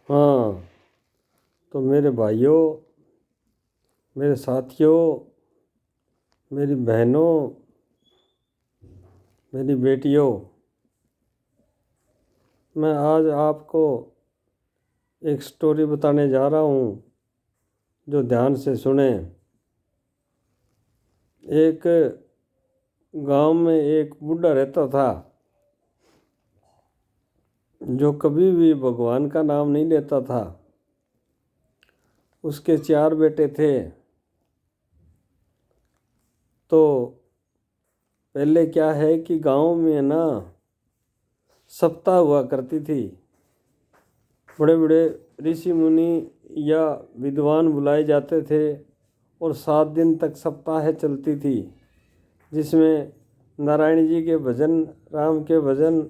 हाँ, तो मेरे भाइयों, मेरे साथियों, मेरी बहनों, मेरी बेटियों, मैं आज आपको एक स्टोरी बताने जा रहा हूँ, जो ध्यान से सुने। एक गांव में एक बूढ़ा रहता था, जो कभी भी भगवान का नाम नहीं लेता था। उसके 4 बेटे थे। तो पहले क्या है कि गांव में ना सप्ताह हुआ करती थी। बड़े बड़े ऋषि मुनि या विद्वान बुलाए जाते थे और 7 दिन तक सप्ताह चलती थी, जिसमें नारायण जी के भजन, राम के भजन,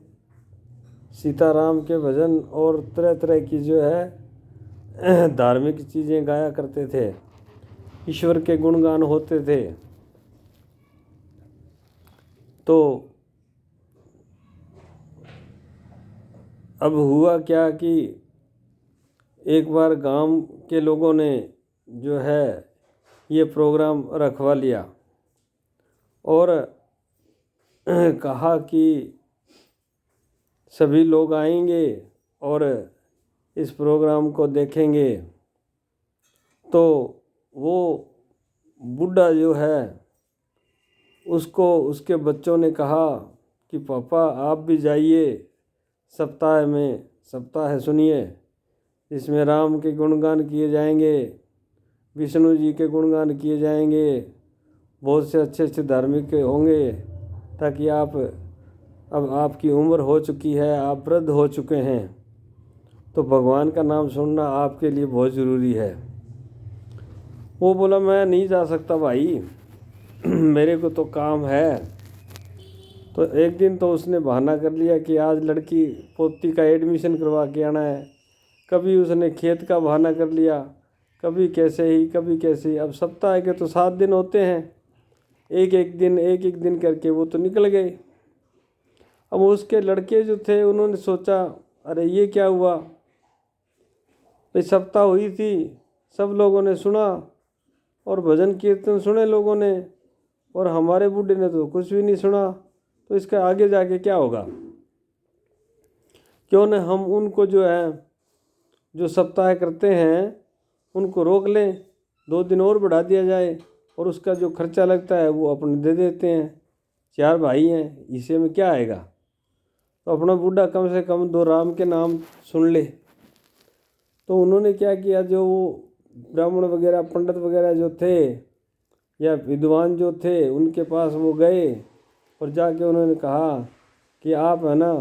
सीताराम के भजन और तरह तरह की जो है धार्मिक चीज़ें गाया करते थे। ईश्वर के गुणगान होते थे। तो अब हुआ क्या कि एक बार गांव के लोगों ने जो है ये प्रोग्राम रखवा लिया और कहा कि सभी लोग आएंगे और इस प्रोग्राम को देखेंगे। तो वो बूढ़ा जो है, उसको उसके बच्चों ने कहा कि पापा आप भी जाइए, सप्ताह सुनिए, इसमें राम के गुणगान किए जाएंगे, विष्णु जी के गुणगान किए जाएंगे, बहुत से अच्छे अच्छे धार्मिक होंगे, ताकि अब आपकी उम्र हो चुकी है, आप वृद्ध हो चुके हैं, तो भगवान का नाम सुनना आपके लिए बहुत ज़रूरी है। वो बोला मैं नहीं जा सकता भाई, मेरे को तो काम है। तो एक दिन तो उसने बहाना कर लिया कि आज लड़की पोती का एडमिशन करवा के आना है। कभी उसने खेत का बहाना कर लिया, कभी कैसे ही कभी कैसे ही। अब सप्ताह के तो 7 दिन होते हैं, एक एक दिन करके वो तो निकल गए। अब उसके लड़के जो थे उन्होंने सोचा, अरे ये क्या हुआ, भाई सप्ताह हुई थी, सब लोगों ने सुना और भजन कीर्तन सुने लोगों ने, और हमारे बूढ़े ने तो कुछ भी नहीं सुना। तो इसका आगे जाके क्या होगा? क्यों न हम उनको जो है, जो सप्ताह करते हैं, उनको रोक लें, 2 दिन और बढ़ा दिया जाए, और उसका जो खर्चा लगता है वो अपने दे देते हैं। 4 भाई हैं, इसे में क्या आएगा? तो अपना बूढ़ा कम से कम 2 राम के नाम सुन ले। तो उन्होंने क्या किया, जो ब्राह्मण वगैरह पंडित वगैरह जो थे या विद्वान जो थे, उनके पास वो गए और जाके उन्होंने कहा कि आप है ना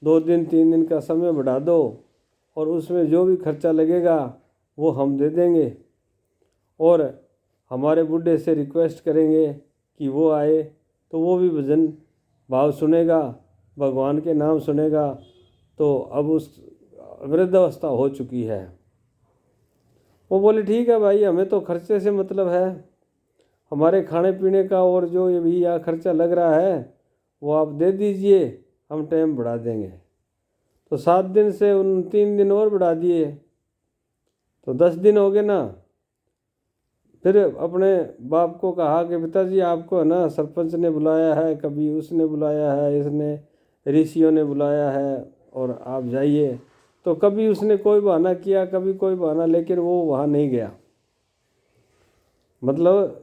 2 दिन 3 दिन का समय बढ़ा दो, और उसमें जो भी खर्चा लगेगा वो हम दे देंगे, और हमारे बूढ़े से रिक्वेस्ट करेंगे कि वो आए, तो वो भी भजन भाव सुनेगा, भगवान के नाम सुनेगा। तो अब उस वृद्धावस्था हो चुकी है। वो बोले ठीक है भाई, हमें तो खर्चे से मतलब है, हमारे खाने पीने का और जो ये भी यहाँ खर्चा लग रहा है वो आप दे दीजिए, हम टाइम बढ़ा देंगे। तो 7 दिन से उन 3 दिन और बढ़ा दिए, तो 10 दिन हो गए ना। फिर अपने बाप को कहा कि पिताजी आपको है ना सरपंच ने बुलाया है, कभी उसने बुलाया है, इसने ऋषियों ने बुलाया है, और आप जाइए। तो कभी उसने कोई बहाना किया, कभी कोई बहाना, लेकिन वो वहाँ नहीं गया। मतलब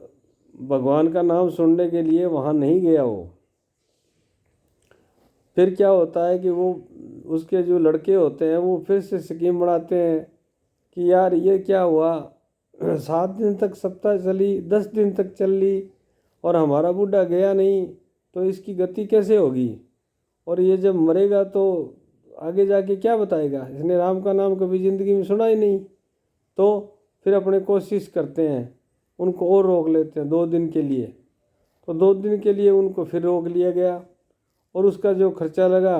भगवान का नाम सुनने के लिए वहाँ नहीं गया वो। फिर क्या होता है कि वो उसके जो लड़के होते हैं वो फिर से स्कीम बनाते हैं कि यार ये क्या हुआ, 7 दिन तक सप्ताह चली, 10 दिन तक चल ली, और हमारा बूढ़ा गया नहीं, तो इसकी गति कैसे होगी? और ये जब मरेगा तो आगे जाके क्या बताएगा? इसने राम का नाम कभी ज़िंदगी में सुना ही नहीं। तो फिर अपने कोशिश करते हैं, उनको और रोक लेते हैं 2 दिन के लिए। तो 2 दिन के लिए उनको फिर रोक लिया गया, और उसका जो खर्चा लगा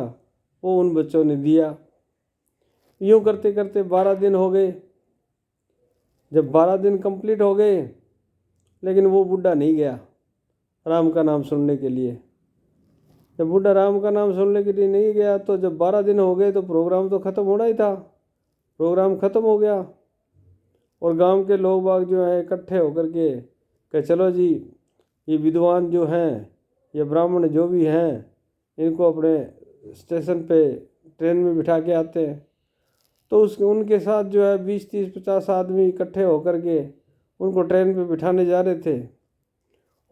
वो उन बच्चों ने दिया। यूँ करते करते 12 दिन हो गए। जब 12 दिन कंप्लीट हो गए, लेकिन वो बूढ़ा नहीं गया राम का नाम सुनने के लिए। जब बूढ़ा राम का नाम सुनने के लिए नहीं गया, तो जब 12 दिन हो गए तो प्रोग्राम तो ख़त्म होना ही था। प्रोग्राम ख़त्म हो गया और गांव के लोग बाग जो हैं इकट्ठे होकर के कहे चलो जी ये विद्वान जो हैं, ये ब्राह्मण जो भी हैं, इनको अपने स्टेशन पे ट्रेन में बिठा के आते हैं। तो उनके साथ जो है 20, 30, 50 आदमी इकट्ठे होकर के उनको ट्रेन पे बिठाने जा रहे थे।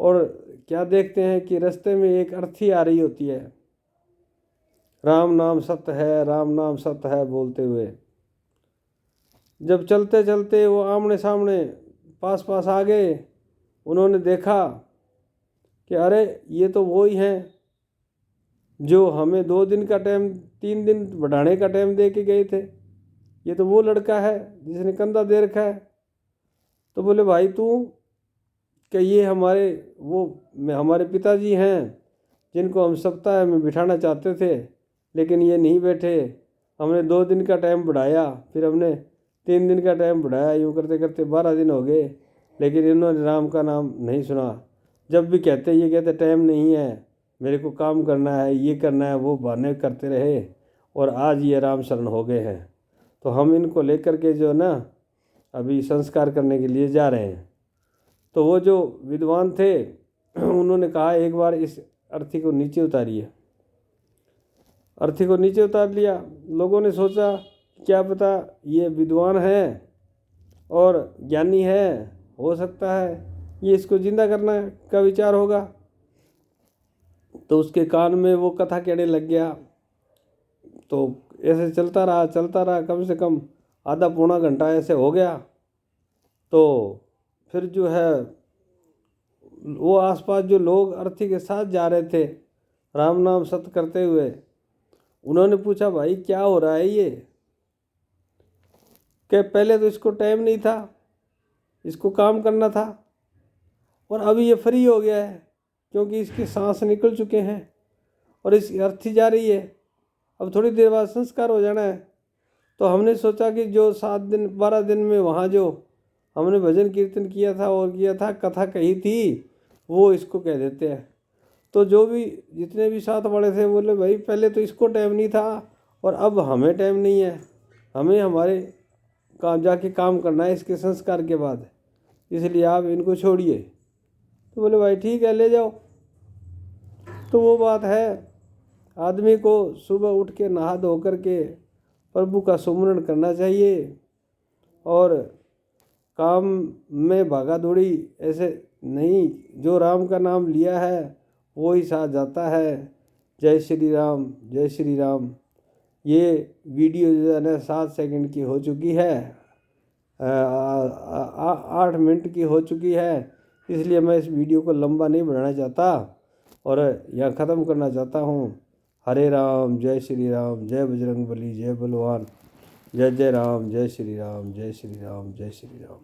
और क्या देखते हैं कि रास्ते में एक अर्थी आ रही होती है, राम नाम सत्य है, राम नाम सत्य है बोलते हुए। जब चलते चलते वो आमने सामने पास पास आ गए, उन्होंने देखा कि अरे ये तो वो ही हैं जो हमें 2 दिन का टाइम, 3 दिन बढ़ाने का टाइम दे के गए थे। ये तो वो लड़का है जिसने कंधा दे रखा है। तो बोले भाई तू कि ये हमारे पिताजी हैं जिनको हम सप्ताह में बिठाना चाहते थे, लेकिन ये नहीं बैठे। हमने 2 दिन का टाइम बढ़ाया, फिर हमने 3 दिन का टाइम बढ़ाया, यूँ करते करते 12 दिन हो गए, लेकिन इन्होंने राम का नाम नहीं सुना। जब भी कहते ये कहते टाइम नहीं है, मेरे को काम करना है, ये करना है, वो बहाने करते रहे और आज ये राम शरण हो गए हैं। तो हम इनको लेकर के जो ना अभी संस्कार करने के लिए जा रहे हैं। तो वो जो विद्वान थे उन्होंने कहा एक बार इस अर्थी को नीचे उतारिए। अर्थी को नीचे उतार लिया। लोगों ने सोचा क्या पता ये विद्वान है और ज्ञानी है, हो सकता है ये इसको जिंदा करना का विचार होगा। तो उसके कान में वो कथा कहने लग गया। तो ऐसे चलता रहा, कम से कम आधा पौना घंटा ऐसे हो गया। तो फिर जो है वो आसपास जो लोग अर्थी के साथ जा रहे थे राम नाम सत्य करते हुए, उन्होंने पूछा भाई क्या हो रहा है ये? कि पहले तो इसको टाइम नहीं था, इसको काम करना था, और अभी ये फ्री हो गया है क्योंकि इसकी सांस निकल चुके हैं और इस अर्थी जा रही है, अब थोड़ी देर बाद संस्कार हो जाना है। तो हमने सोचा कि जो 7 दिन 12 दिन में वहाँ जो हमने भजन कीर्तन किया था और किया था, कथा कही थी, वो इसको कह देते हैं। तो जो भी जितने भी साथ वाले थे बोले भाई पहले तो इसको टाइम नहीं था और अब हमें टाइम नहीं है, हमें हमारे काम जाके काम करना है इसके संस्कार के बाद, इसलिए आप इनको छोड़िए। तो बोले भाई ठीक है ले जाओ। तो वो बात है, आदमी को सुबह उठ के नहा धो करके प्रभु का सुमरण करना चाहिए और काम में भागा दौड़ी ऐसे नहीं, जो राम का नाम लिया है वो ही साथ जाता है। जय श्री राम, जय श्री राम। ये वीडियो जो है ना 7 सेकंड की हो चुकी है, 8 मिनट की हो चुकी है, इसलिए मैं इस वीडियो को लंबा नहीं बनाना चाहता और यहाँ ख़त्म करना चाहता हूँ। हरे राम, जय श्री राम, जय बजरंगबली, जय बलवान, जय जय राम, जय श्री राम, जय श्री राम, जय श्री राम।